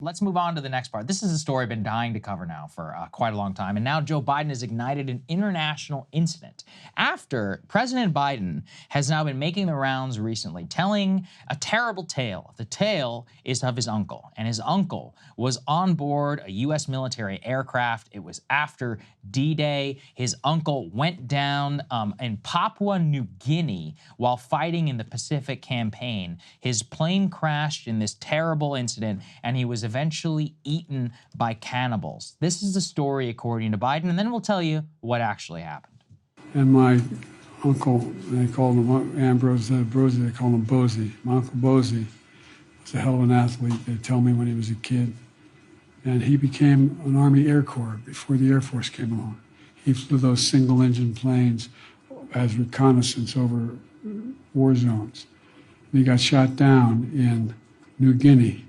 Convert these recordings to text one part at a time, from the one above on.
Let's move on to the next part. This is a story I've been dying to cover now for quite a long time. And now Joe Biden has ignited an international incident after President Biden has now been making the rounds recently, telling a terrible tale. The tale is of his uncle. And his uncle was on board a U.S. military aircraft. It was after D-Day. His uncle went down in Papua New Guinea while fighting in the Pacific Campaign. His plane crashed in this terrible incident, and he was eventually eaten by cannibals. This is the story according to Biden, and then we'll tell you what actually happened. And my uncle, they called him Ambrose, they called him Bozy. My uncle Bozy was a hell of an athlete, they tell me, when he was a kid. And he became an Army Air Corps before the Air Force came along. He flew those single-engine planes as reconnaissance over war zones. He got shot down in New Guinea.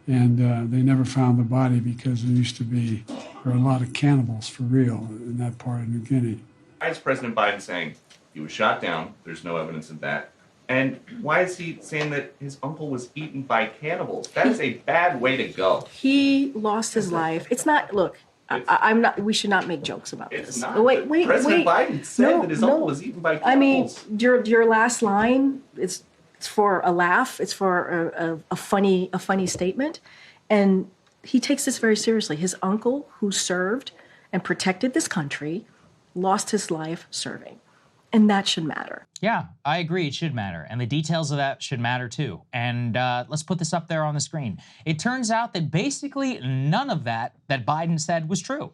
And they never found the body because there were a lot of cannibals for real in that part of New Guinea. Why is President Biden saying he was shot down? There's no evidence of that. And why is he saying that his uncle was eaten by cannibals? That is a bad way to go. He lost his life. It's not, look, I'm not, we should not make jokes about this. It's not. Wait. President Biden said that his uncle was eaten by cannibals. I mean, your last line, it's for a laugh. It's for a funny statement. And he takes this very seriously. His uncle, who served and protected this country, lost his life serving. And that should matter. Yeah, I agree. It should matter. And the details of that should matter too. And let's put this up there on the screen. It turns out that basically none of that Biden said was true.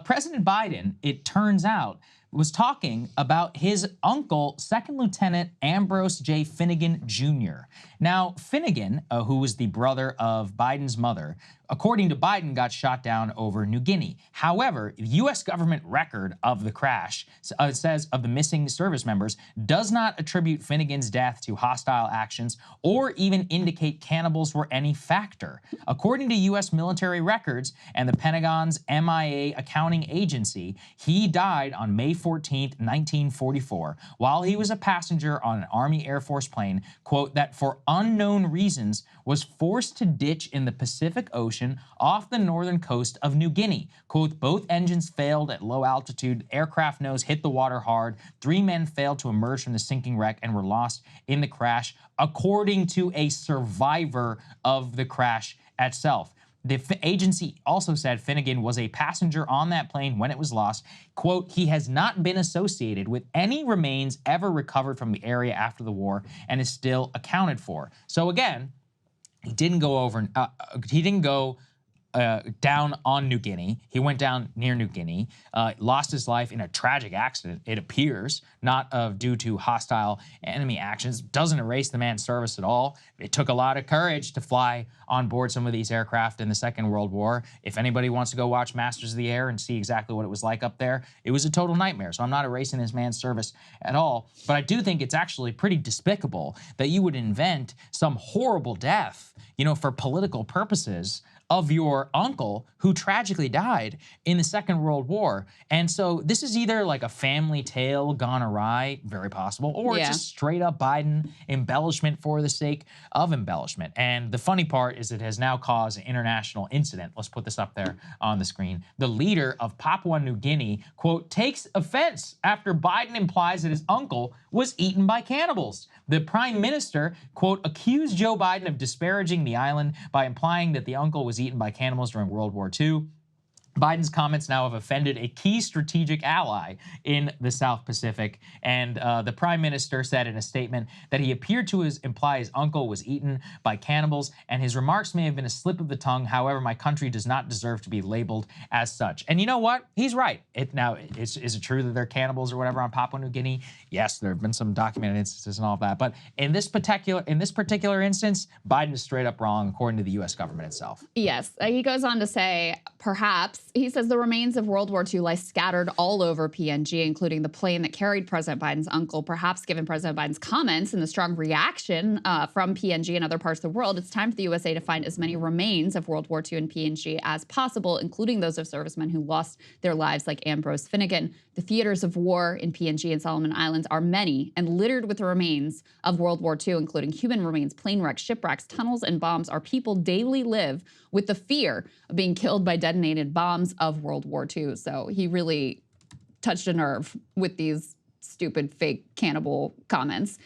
President Biden, it turns out, was talking about his uncle, Second Lieutenant Ambrose J. Finnegan Jr. Now, Finnegan, who was the brother of Biden's mother, according to Biden, got shot down over New Guinea. However, the U.S. government record of the crash says of the missing service members does not attribute Finnegan's death to hostile actions or even indicate cannibals were any factor. According to U.S. military records and the Pentagon's MIA accounting agency, he died on May 14, 1944, while he was a passenger on an Army Air Force plane, quote, that for unknown reasons was forced to ditch in the Pacific Ocean off the northern coast of New Guinea. Quote, both engines failed at low altitude, aircraft nose hit the water hard, 3 men failed to emerge from the sinking wreck and were lost in the crash, according to a survivor of the crash itself. The agency also said Finnegan was a passenger on that plane when it was lost. Quote, he has not been associated with any remains ever recovered from the area after the war and is still accounted for. So again, he didn't go down on New Guinea. He went down near New Guinea, lost his life in a tragic accident, it appears, not due to hostile enemy actions. Doesn't erase the man's service at all. It took a lot of courage to fly on board some of these aircraft in the Second World War. If anybody wants to go watch Masters of the Air and see exactly what it was like up there, it was a total nightmare. So I'm not erasing this man's service at all. But I do think it's actually pretty despicable that you would invent some horrible death, you know, for political purposes of your uncle who tragically died in the Second World War. And so this is either like a family tale gone awry, very possible, or it's just straight up Biden embellishment for the sake of embellishment. And the funny part is it has now caused an international incident. Let's put this up there on the screen. The leader of Papua New Guinea, quote, takes offense after Biden implies that his uncle was eaten by cannibals. The prime minister, quote, accused Joe Biden of disparaging the island by implying that the uncle was eaten by cannibals during World War II. Biden's comments now have offended a key strategic ally in the South Pacific, and the prime minister said in a statement that he appeared to imply his uncle was eaten by cannibals, and his remarks may have been a slip of the tongue. However, my country does not deserve to be labeled as such. And you know what? He's right. Is it true that they're cannibals or whatever on Papua New Guinea? Yes, there have been some documented instances and all of that, but in this particular instance, Biden is straight up wrong according to the U.S. government itself. Yes, he goes on to say, perhaps X. He says the remains of World War II lie scattered all over PNG, including the plane that carried President Biden's uncle. Perhaps given President Biden's comments and the strong reaction from PNG and other parts of the world, it's time for the USA to find as many remains of World War II in PNG as possible, including those of servicemen who lost their lives like Ambrose Finnegan. The theaters of war in PNG and Solomon Islands are many and littered with the remains of World War II, including human remains, plane wrecks, shipwrecks, tunnels, and bombs. Our people daily live with the fear of being killed by detonated bombs of World War II. So he really touched a nerve with these stupid, fake cannibal comments.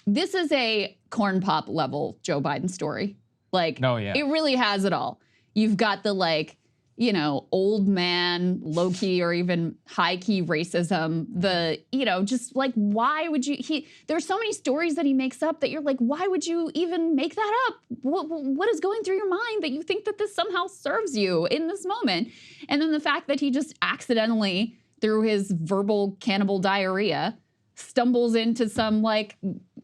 This is a corn pop level Joe Biden story. Like, Oh, yeah. it really has it all. You've got the, like, you know, old man, low key or even high key racism. The, you know, just like, why would you, there's so many stories that he makes up that you're like, why would you even make that up? What is going through your mind that you think that this somehow serves you in this moment? And then the fact that he just accidentally, through his verbal cannibal diarrhea, stumbles into some like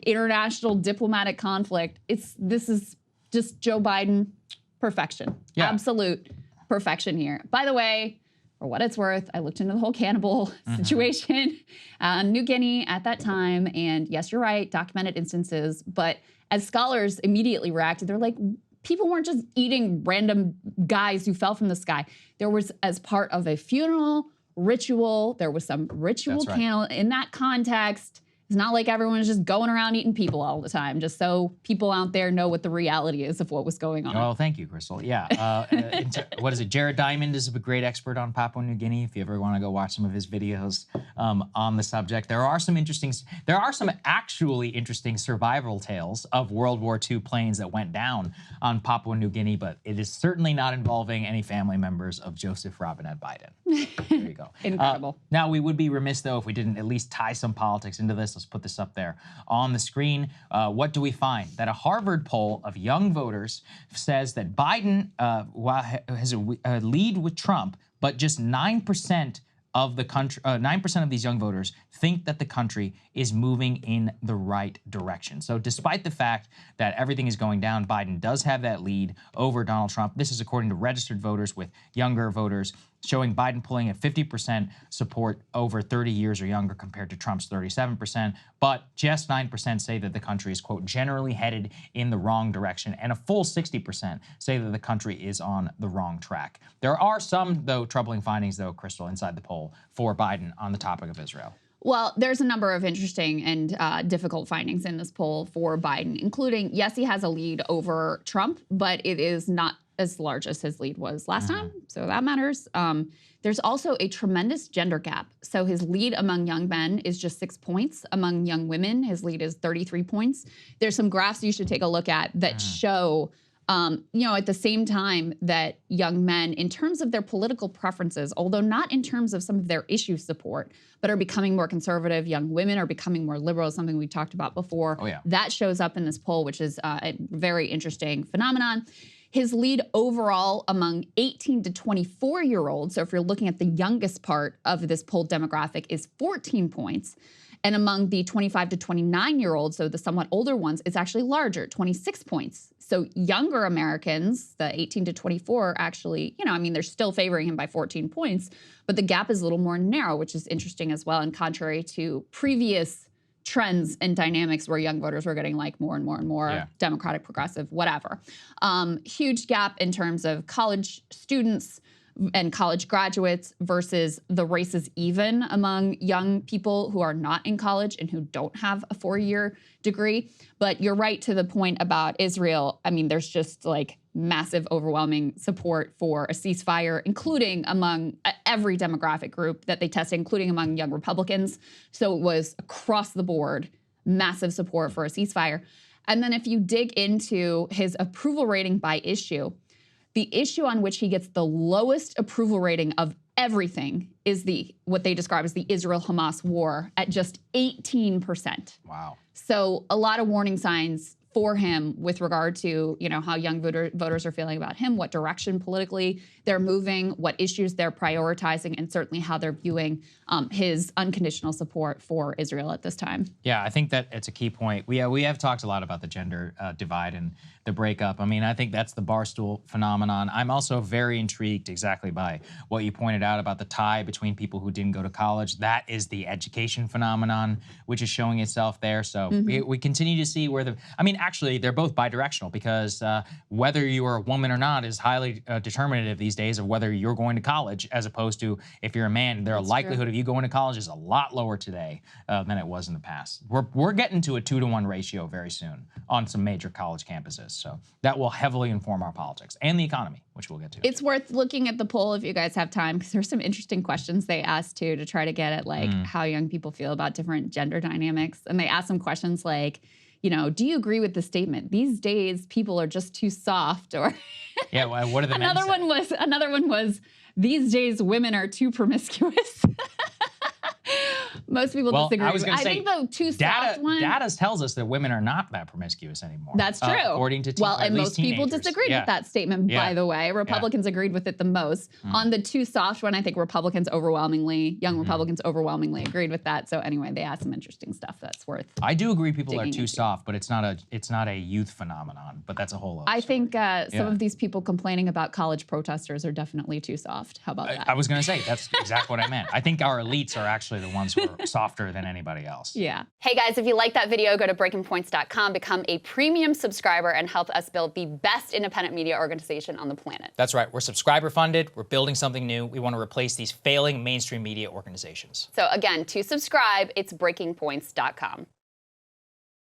international diplomatic conflict. This is just Joe Biden perfection. Yeah. Absolute perfection here. By the way, for what it's worth, I looked into the whole cannibal situation in New Guinea at that time. And yes, you're right, documented instances. But as scholars immediately reacted, they're like, people weren't just eating random guys who fell from the sky. There was, as part of a funeral ritual, there was some ritual That's right. cannibal in that context. It's not like everyone is just going around eating people all the time, just so people out there know what the reality is of what was going on. Well, thank you, Krystal. Yeah. What is it? Jared Diamond is a great expert on Papua New Guinea. If you ever want to go watch some of his videos on the subject, there are some actually interesting survival tales of World War II planes that went down on Papua New Guinea, but it is certainly not involving any family members of Joseph Robinette Biden. There you go. Incredible. Now, we would be remiss, though, if we didn't at least tie some politics into this. Let's put this up there on the screen. What do we find? That a Harvard poll of young voters says that Biden has a lead with Trump, but just 9% of the country, 9% of these young voters think that the country is moving in the right direction. So despite the fact that everything is going down, Biden does have that lead over Donald Trump. This is according to registered voters with younger voters, showing Biden pulling at 50% support over 30 years or younger compared to Trump's 37%. But just 9% say that the country is, quote, generally headed in the wrong direction. And a full 60% say that the country is on the wrong track. There are some, though, troubling findings, though, Krystal, inside the poll for Biden on the topic of Israel. Well, there's a number of interesting and difficult findings in this poll for Biden, including, yes, he has a lead over Trump, but it is not as large as his lead was last time, so that matters. There's also a tremendous gender gap. So his lead among young men is just 6 points. Among young women, his lead is 33 points. There's some graphs you should take a look at that show, you know, at the same time that young men, in terms of their political preferences, although not in terms of some of their issue support, but are becoming more conservative, young women are becoming more liberal, something we talked about before. Oh, yeah. That shows up in this poll, which is a very interesting phenomenon. His lead overall among 18 to 24-year-olds, so if you're looking at the youngest part of this polled demographic, is 14 points. And among the 25 to 29-year-olds, so the somewhat older ones, it's actually larger, 26 points. So younger Americans, the 18 to 24, actually, you know, I mean, they're still favoring him by 14 points, but the gap is a little more narrow, which is interesting as well, and contrary to previous trends and dynamics where young voters were getting like more and more and more Democratic, progressive, whatever. Huge gap in terms of college students and college graduates versus the race is even among young people who are not in college and who don't have a 4-year degree. But you're right to the point about Israel. I mean, there's just like massive, overwhelming support for a ceasefire, including among every demographic group that they tested, including among young Republicans. So it was across the board, massive support for a ceasefire. And then if you dig into his approval rating by issue, the issue on which he gets the lowest approval rating of everything is what they describe as the Israel-Hamas war at just 18%. Wow. So a lot of warning signs for him with regard to, you know, how young voters are feeling about him, what direction politically they're moving, what issues they're prioritizing, and certainly how they're viewing his unconditional support for Israel at this time. Yeah, I think that it's a key point. We have talked a lot about the gender divide and the breakup. I mean, I think that's the Barstool phenomenon. I'm also very intrigued exactly by what you pointed out about the tie between people who didn't go to college. That is the education phenomenon, which is showing itself there. So we continue to see where I mean, actually, they're both bidirectional because whether you are a woman or not is highly determinative these days of whether you're going to college, as opposed to if you're a man. Their likelihood of you going to college is a lot lower today than it was in the past. We're getting to a 2-to-1 ratio very soon on some major college campuses. So that will heavily inform our politics and the economy, which we'll get to. It's worth looking at the poll if you guys have time, because there's some interesting questions they asked too to try to get at like how young people feel about different gender dynamics. And they asked some questions like, you know, do you agree with the statement, these days people are just too soft? Or yeah, well, what are the another one was these days women are too promiscuous. Most people disagree. I think the too soft one. Data tells us that women are not that promiscuous anymore. That's true. According to and most people disagreed with that statement, by the way. Republicans agreed with it the most. On the too soft one, I think young Republicans overwhelmingly agreed with that. So anyway, they asked some interesting stuff that's worth. I do agree people are too soft, but it's not a youth phenomenon. But that's a whole other story. I think some of these people complaining about college protesters are definitely too soft. How about that? I was going to say, that's exactly what I meant. I think our elites are actually the ones who are softer than anybody else. Yeah. Hey guys, if you like that video, go to breakingpoints.com, become a premium subscriber, and help us build the best independent media organization on the planet. That's right. We're subscriber funded. We're building something new. We want to replace these failing mainstream media organizations. So again, to subscribe, it's breakingpoints.com.